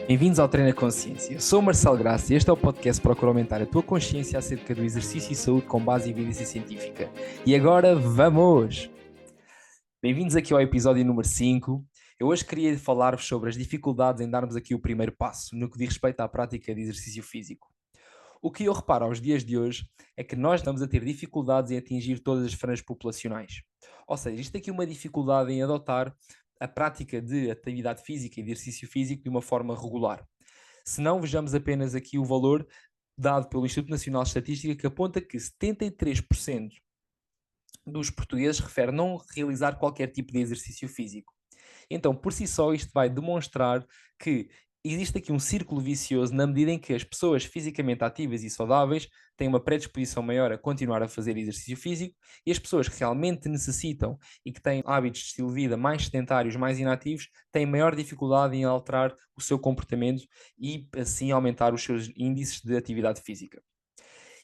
Bem-vindos ao Treino a Consciência. Eu sou o Marcelo Graça e este é o podcast que procura aumentar a tua consciência acerca do exercício e saúde com base em evidência científica. E agora, vamos! Bem-vindos aqui ao episódio número 5. Eu hoje queria falar-vos sobre as dificuldades em darmos aqui o primeiro passo no que diz respeito à prática de exercício físico. O que eu reparo aos dias de hoje é que nós estamos a ter dificuldades em atingir todas as franjas populacionais. Ou seja, existe aqui uma dificuldade em adotar a prática de atividade física e de exercício físico de uma forma regular. Se não, vejamos apenas aqui o valor dado pelo Instituto Nacional de Estatística, que aponta que 73% dos portugueses refere não realizar qualquer tipo de exercício físico. Então, por si só, isto vai demonstrar que existe aqui um círculo vicioso na medida em que as pessoas fisicamente ativas e saudáveis têm uma predisposição maior a continuar a fazer exercício físico e as pessoas que realmente necessitam e que têm hábitos de estilo de vida mais sedentários, mais inativos, têm maior dificuldade em alterar o seu comportamento e assim aumentar os seus índices de atividade física.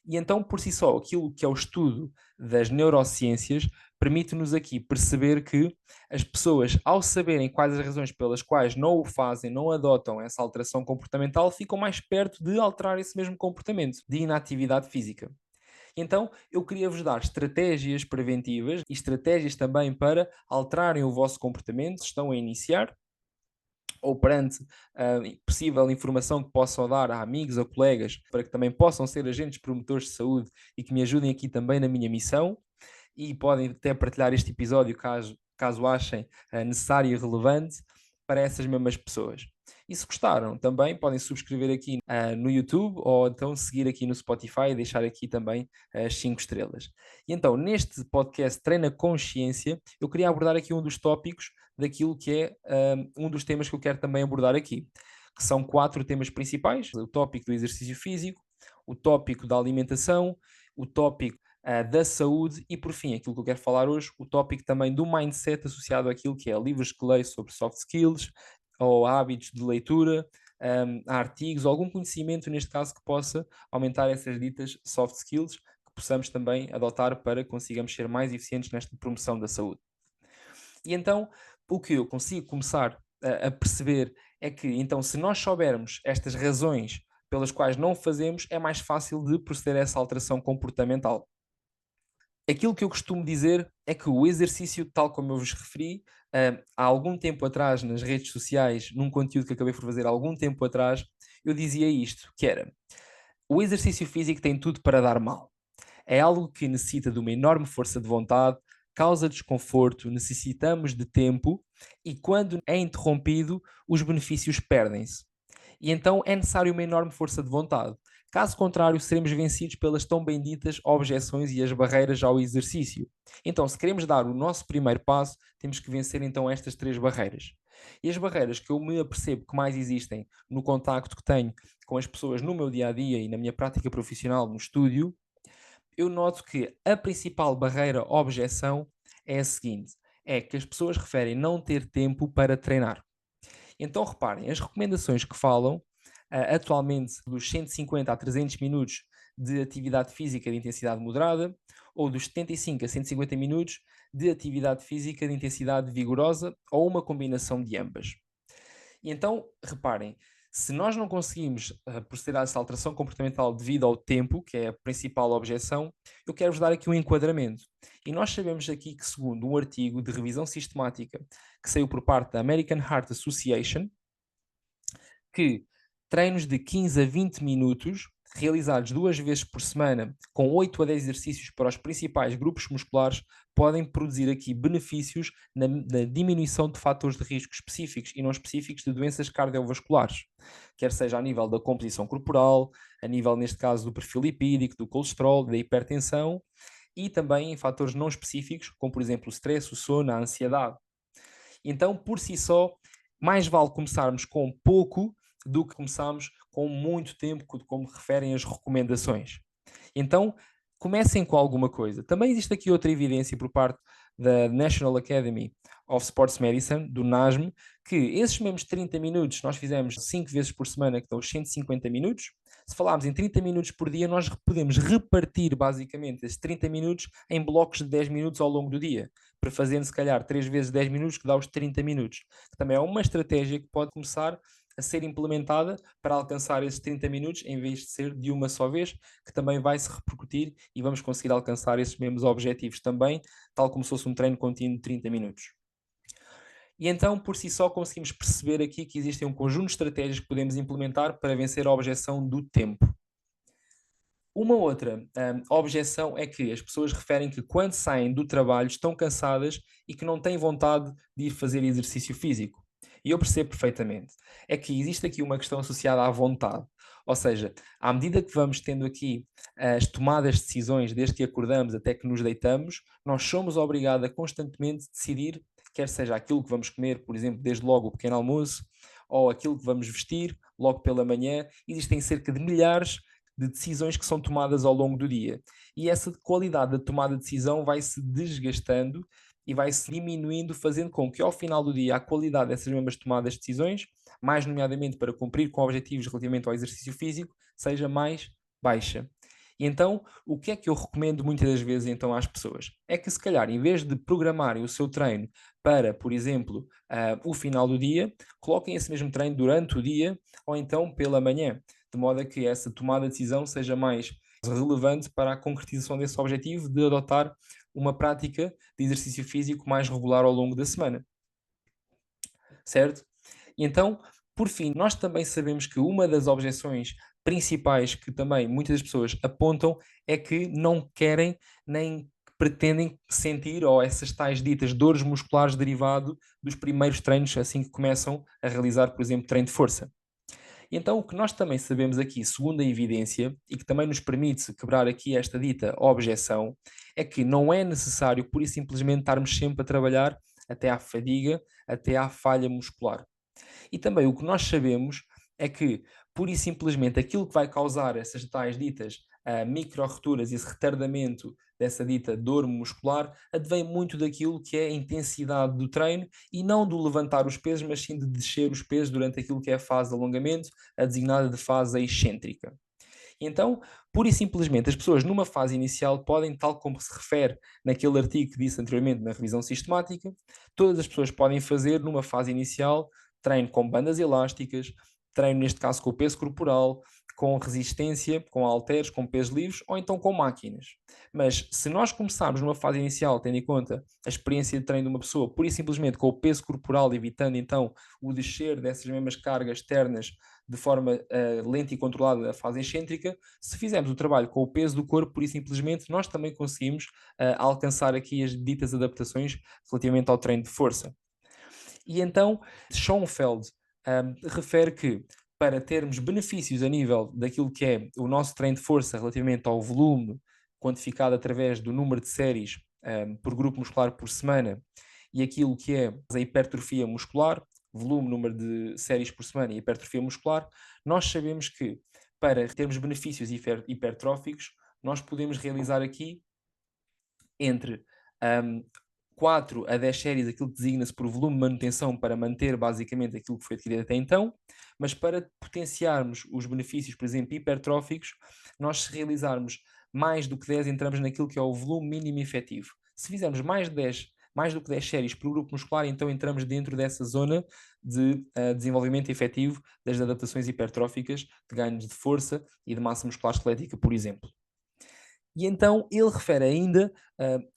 E então, por si só, aquilo que é o estudo das neurociências permite-nos aqui perceber que as pessoas, ao saberem quais as razões pelas quais não o fazem, não adotam essa alteração comportamental, ficam mais perto de alterar esse mesmo comportamento de inatividade física. Então, eu queria vos dar estratégias preventivas e estratégias também para alterarem o vosso comportamento, se estão a iniciar, ou perante possível informação que possam dar a amigos ou colegas, para que também possam ser agentes promotores de saúde e que me ajudem aqui também na minha missão, e podem até partilhar este episódio caso achem necessário e relevante para essas mesmas pessoas. E se gostaram, também podem subscrever aqui no YouTube ou então seguir aqui no Spotify e deixar aqui também as 5 estrelas. E então, neste podcast Treina Consciência, eu queria abordar aqui um dos tópicos daquilo que é um dos temas que eu quero também abordar aqui, que são 4 temas principais: o tópico do exercício físico, o tópico da alimentação, o tópico da saúde e, por fim, aquilo que eu quero falar hoje, o tópico também do mindset associado àquilo que é livros que leio sobre soft skills ou hábitos de leitura, artigos, algum conhecimento, neste caso, que possa aumentar essas ditas soft skills, que possamos também adotar para que consigamos ser mais eficientes nesta promoção da saúde. E então, o que eu consigo começar a perceber é que, então, se nós soubermos estas razões pelas quais não fazemos, é mais fácil de proceder a essa alteração comportamental. Aquilo que eu costumo dizer é que o exercício, tal como eu vos referi, há algum tempo atrás nas redes sociais, num conteúdo que acabei por fazer há algum tempo atrás, eu dizia isto, que era: o exercício físico tem tudo para dar mal. É algo que necessita de uma enorme força de vontade, causa desconforto, necessitamos de tempo e quando é interrompido, os benefícios perdem-se. E então é necessário uma enorme força de vontade. Caso contrário, seremos vencidos pelas tão benditas objeções e as barreiras ao exercício. Então, se queremos dar o nosso primeiro passo, temos que vencer então estas 3 barreiras. E as barreiras que eu me apercebo que mais existem no contacto que tenho com as pessoas no meu dia a dia e na minha prática profissional no estúdio, eu noto que a principal barreira objeção é a seguinte: é que as pessoas referem não ter tempo para treinar. Então reparem, as recomendações que falam atualmente dos 150 a 300 minutos de atividade física de intensidade moderada ou dos 75 a 150 minutos de atividade física de intensidade vigorosa ou uma combinação de ambas. E então, reparem, se nós não conseguimos proceder a essa alteração comportamental devido ao tempo, que é a principal objeção, eu quero-vos dar aqui um enquadramento. E nós sabemos aqui que, segundo um artigo de revisão sistemática que saiu por parte da American Heart Association, que treinos de 15 a 20 minutos, realizados 2 vezes por semana, com 8 a 10 exercícios para os principais grupos musculares, podem produzir aqui benefícios na diminuição de fatores de risco específicos e não específicos de doenças cardiovasculares, quer seja a nível da composição corporal, a nível, neste caso, do perfil lipídico, do colesterol, da hipertensão e também em fatores não específicos, como, por exemplo, o stress, o sono, a ansiedade. Então, por si só, mais vale começarmos com pouco do que começarmos com muito tempo, como referem as recomendações. Então, comecem com alguma coisa. Também existe aqui outra evidência por parte da National Academy of Sports Medicine, do NASM, que esses mesmos 30 minutos nós fizemos 5 vezes por semana, que dão os 150 minutos. Se falarmos em 30 minutos por dia, nós podemos repartir basicamente esses 30 minutos em blocos de 10 minutos ao longo do dia. prefazendo se calhar 3 vezes 10 minutos, que dá os 30 minutos, que também é uma estratégia que pode começar a ser implementada para alcançar esses 30 minutos, em vez de ser de uma só vez, que também vai se repercutir e vamos conseguir alcançar esses mesmos objetivos também, tal como se fosse um treino contínuo de 30 minutos. E então, por si só, conseguimos perceber aqui que existem um conjunto de estratégias que podemos implementar para vencer a objeção do tempo. Uma outra objeção é que as pessoas referem que quando saem do trabalho estão cansadas e que não têm vontade de ir fazer exercício físico. E eu percebo perfeitamente. É que existe aqui uma questão associada à vontade. Ou seja, à medida que vamos tendo aqui as tomadas de decisões, desde que acordamos até que nos deitamos, nós somos obrigados a constantemente decidir, quer seja aquilo que vamos comer, por exemplo, desde logo o pequeno almoço, ou aquilo que vamos vestir logo pela manhã. Existem cerca de milhares de decisões que são tomadas ao longo do dia. E essa qualidade da tomada de decisão vai se desgastando e vai se diminuindo, fazendo com que ao final do dia a qualidade dessas mesmas tomadas de decisões, mais nomeadamente para cumprir com objetivos relativamente ao exercício físico, seja mais baixa. E então, o que é que eu recomendo muitas das vezes então às pessoas? É que se calhar, em vez de programarem o seu treino para, por exemplo, o final do dia, coloquem esse mesmo treino durante o dia ou então pela manhã, de modo a que essa tomada de decisão seja mais relevante para a concretização desse objetivo de adotar uma prática de exercício físico mais regular ao longo da semana, certo? E então, por fim, nós também sabemos que uma das objeções principais que também muitas das pessoas apontam é que não querem nem pretendem sentir ou essas tais ditas dores musculares derivado dos primeiros treinos assim que começam a realizar, por exemplo, treino de força. E então, o que nós também sabemos aqui, segundo a evidência, e que também nos permite quebrar aqui esta dita objeção, é que não é necessário, pura e simplesmente, estarmos sempre a trabalhar até à fadiga, até à falha muscular. E também o que nós sabemos é que, pura e simplesmente, aquilo que vai causar essas tais ditas micro-rupturas e esse retardamento dessa dita dor muscular advém muito daquilo que é a intensidade do treino e não do levantar os pesos, mas sim de descer os pesos durante aquilo que é a fase de alongamento, a designada de fase excêntrica. Então, pura e simplesmente, as pessoas numa fase inicial podem, tal como se refere naquele artigo que disse anteriormente na revisão sistemática, todas as pessoas podem fazer numa fase inicial treino com bandas elásticas, treino neste caso com o peso corporal, com resistência, com halteres, com pesos livres ou então com máquinas. Mas se nós começarmos numa fase inicial, tendo em conta a experiência de treino de uma pessoa, pura e simplesmente com o peso corporal, evitando então o descer dessas mesmas cargas externas de forma lenta e controlada a fase excêntrica, se fizermos o trabalho com o peso do corpo, pura e simplesmente, nós também conseguimos alcançar aqui as ditas adaptações relativamente ao treino de força. E então, Schoenfeld refere que para termos benefícios a nível daquilo que é o nosso treino de força relativamente ao volume quantificado através do número de séries por grupo muscular por semana e aquilo que é a hipertrofia muscular, volume, número de séries por semana e hipertrofia muscular, nós sabemos que para termos benefícios hipertróficos, nós podemos realizar aqui entre um, 4 a 10 séries, aquilo que designa-se por volume de manutenção para manter basicamente aquilo que foi adquirido até então, mas para potenciarmos os benefícios, por exemplo, hipertróficos, nós se realizarmos mais do que 10, entramos naquilo que é o volume mínimo efetivo. Se fizermos mais de 10, mais do que 10 séries por grupo muscular, então entramos dentro dessa zona de desenvolvimento efetivo das adaptações hipertróficas, de ganhos de força e de massa muscular esquelética, por exemplo. E então ele refere ainda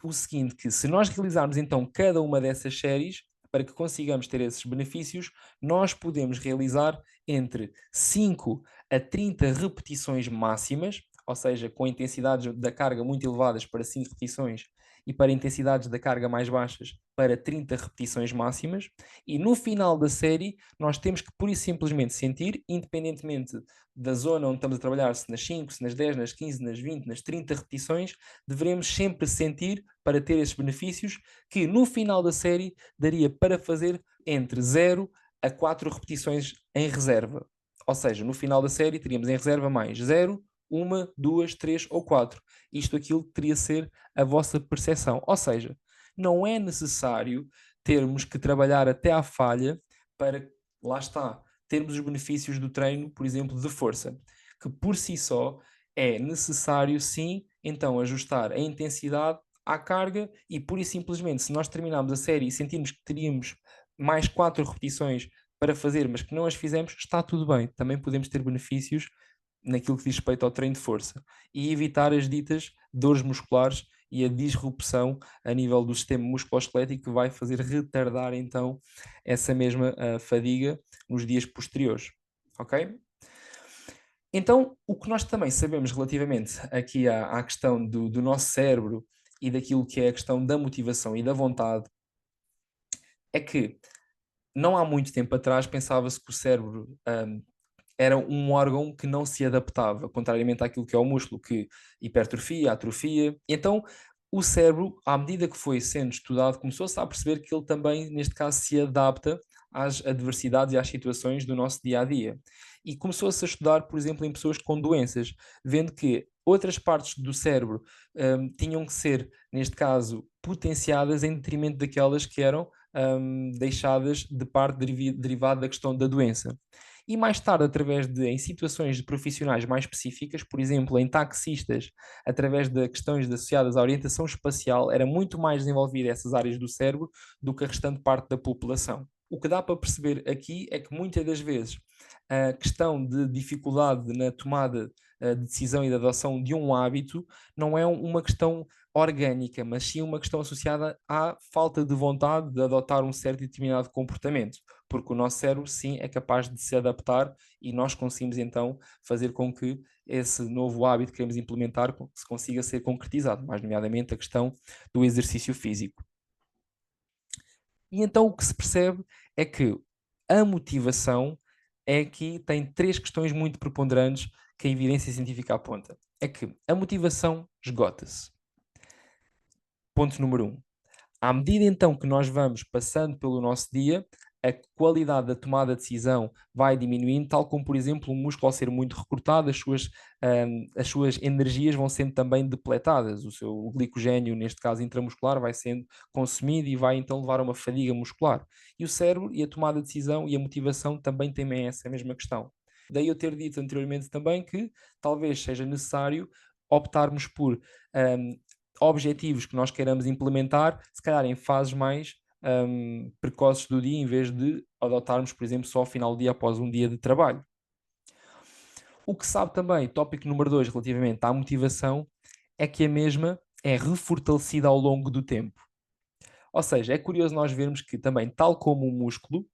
o seguinte, que se nós realizarmos então cada uma dessas séries, para que consigamos ter esses benefícios, nós podemos realizar entre 5 a 30 repetições máximas, ou seja, com intensidades da carga muito elevadas para 5 repetições e para intensidades da carga mais baixas para 30 repetições máximas, e no final da série nós temos que pura e simplesmente sentir, independentemente da zona onde estamos a trabalhar, se nas 5, se nas 10, nas 15, nas 20, nas 30 repetições, devemos sempre sentir, para ter esses benefícios, que no final da série daria para fazer entre 0 a 4 repetições em reserva. Ou seja, no final da série teríamos em reserva mais 0, 1, 2, 3 ou 4. Isto aquilo que teria a ser a vossa percepção. Ou seja, não é necessário termos que trabalhar até à falha para, lá está, termos os benefícios do treino, por exemplo, de força, que por si só é necessário sim, então ajustar a intensidade à carga e pura e simplesmente, se nós terminarmos a série e sentirmos que teríamos mais 4 repetições para fazer, mas que não as fizemos, está tudo bem. Também podemos ter benefícios naquilo que diz respeito ao treino de força e evitar as ditas dores musculares e a disrupção a nível do sistema musculoesquelético que vai fazer retardar então essa mesma fadiga nos dias posteriores, ok? Então, o que nós também sabemos relativamente aqui à questão do nosso cérebro e daquilo que é a questão da motivação e da vontade é que não há muito tempo atrás pensava-se que o cérebro era um órgão que não se adaptava, contrariamente àquilo que é o músculo, que hipertrofia, atrofia. Então, o cérebro, à medida que foi sendo estudado, começou-se a perceber que ele também, neste caso, se adapta às adversidades e às situações do nosso dia a dia. E começou-se a estudar, por exemplo, em pessoas com doenças, vendo que outras partes do cérebro tinham que ser, neste caso, potenciadas em detrimento daquelas que eram deixadas de parte derivado da questão da doença. E mais tarde, através de, em situações de profissionais mais específicas, por exemplo, em taxistas, através de questões associadas à orientação espacial, era muito mais desenvolvida essas áreas do cérebro do que a restante parte da população. O que dá para perceber aqui é que muitas das vezes a questão de dificuldade na tomada de decisão e de adoção de um hábito não é uma questão orgânica, mas sim uma questão associada à falta de vontade de adotar um certo e determinado comportamento, porque o nosso cérebro sim é capaz de se adaptar e nós conseguimos então fazer com que esse novo hábito que queremos implementar se consiga ser concretizado, mais nomeadamente a questão do exercício físico. E então o que se percebe é que a motivação é que tem três questões muito preponderantes que a evidência científica aponta. É que a motivação esgota-se. Ponto número um. À medida então que nós vamos passando pelo nosso dia, a qualidade da tomada de decisão vai diminuindo, tal como, por exemplo, o músculo ao ser muito recortado, as suas energias vão sendo também depletadas. O seu glicogênio, neste caso intramuscular, vai sendo consumido e vai então levar a uma fadiga muscular. E o cérebro e a tomada de decisão e a motivação também têm essa mesma questão. Daí eu ter dito anteriormente também que talvez seja necessário optarmos por objetivos que nós queiramos implementar, se calhar em fases mais precoces do dia, em vez de adotarmos, por exemplo, só ao final do dia após um dia de trabalho. O que sabe também, tópico número 2, relativamente à motivação, é que a mesma é refortalecida ao longo do tempo. Ou seja, é curioso nós vermos que também, tal como o músculo,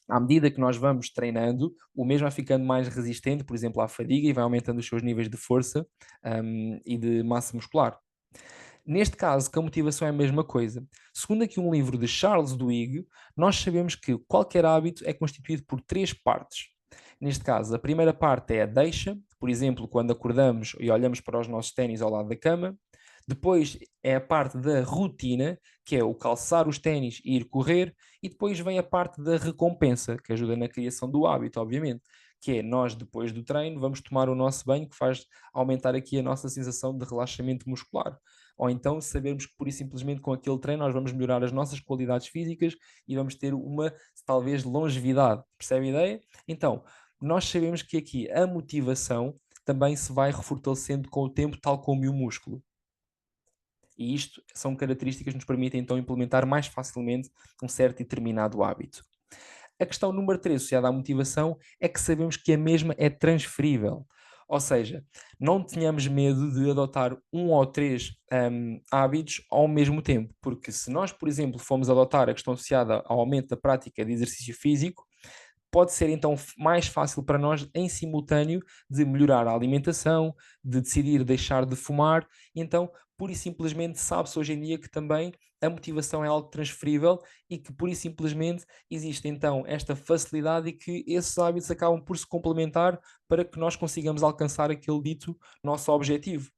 à medida que nós vamos treinando, o mesmo vai ficando mais resistente, por exemplo, à fadiga e vai aumentando os seus níveis de força e de massa muscular. Neste caso, que a motivação é a mesma coisa. Segundo aqui um livro de Charles Duhigg, nós sabemos que qualquer hábito é constituído por três partes. Neste caso, a primeira parte é a deixa, por exemplo, quando acordamos e olhamos para os nossos ténis ao lado da cama. Depois é a parte da rotina, que é o calçar os ténis e ir correr. E depois vem a parte da recompensa, que ajuda na criação do hábito, obviamente. Que é nós, depois do treino, vamos tomar o nosso banho, que faz aumentar aqui a nossa sensação de relaxamento muscular. Ou então sabermos que, pura e simplesmente, com aquele treino, nós vamos melhorar as nossas qualidades físicas e vamos ter uma, talvez, longevidade. Percebe a ideia? Então, nós sabemos que aqui a motivação também se vai refortalecendo com o tempo, tal como o músculo. E isto são características que nos permitem então implementar mais facilmente um certo e determinado hábito. A questão número 3, associada à motivação, é que sabemos que a mesma é transferível. Ou seja, não tenhamos medo de adotar um ou três hábitos ao mesmo tempo, porque se nós, por exemplo, formos adotar a questão associada ao aumento da prática de exercício físico, pode ser então mais fácil para nós, em simultâneo, de melhorar a alimentação, de decidir deixar de fumar. Então, pura e simplesmente, sabe-se hoje em dia que também a motivação é algo transferível e que, pura e simplesmente, existe então esta facilidade e que esses hábitos acabam por se complementar para que nós consigamos alcançar aquele dito nosso objetivo.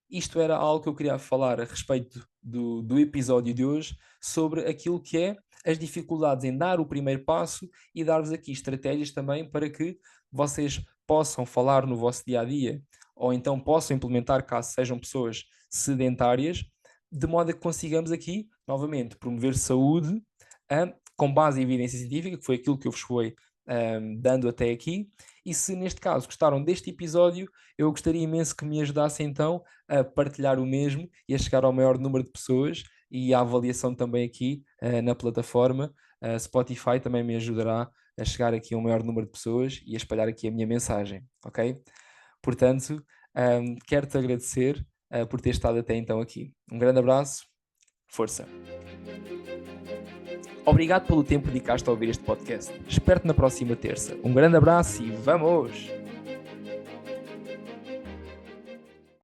Isto era algo que eu queria falar a respeito do episódio de hoje, sobre aquilo que é as dificuldades em dar o primeiro passo e dar-vos aqui estratégias também para que vocês possam falar no vosso dia a dia ou então possam implementar caso sejam pessoas sedentárias, de modo a que consigamos aqui, novamente, promover saúde com base em evidência científica, que foi aquilo que eu vos fui dando até aqui. E se neste caso gostaram deste episódio, eu gostaria imenso que me ajudassem então a partilhar o mesmo e a chegar ao maior número de pessoas, e a avaliação também aqui na plataforma Spotify também me ajudará a chegar aqui a um maior número de pessoas e a espalhar aqui a minha mensagem, ok? Portanto, quero-te agradecer por ter estado até então aqui. Um grande abraço, força! Obrigado pelo tempo que dedicaste a ouvir este podcast. Espero-te na próxima terça. Um grande abraço e vamos!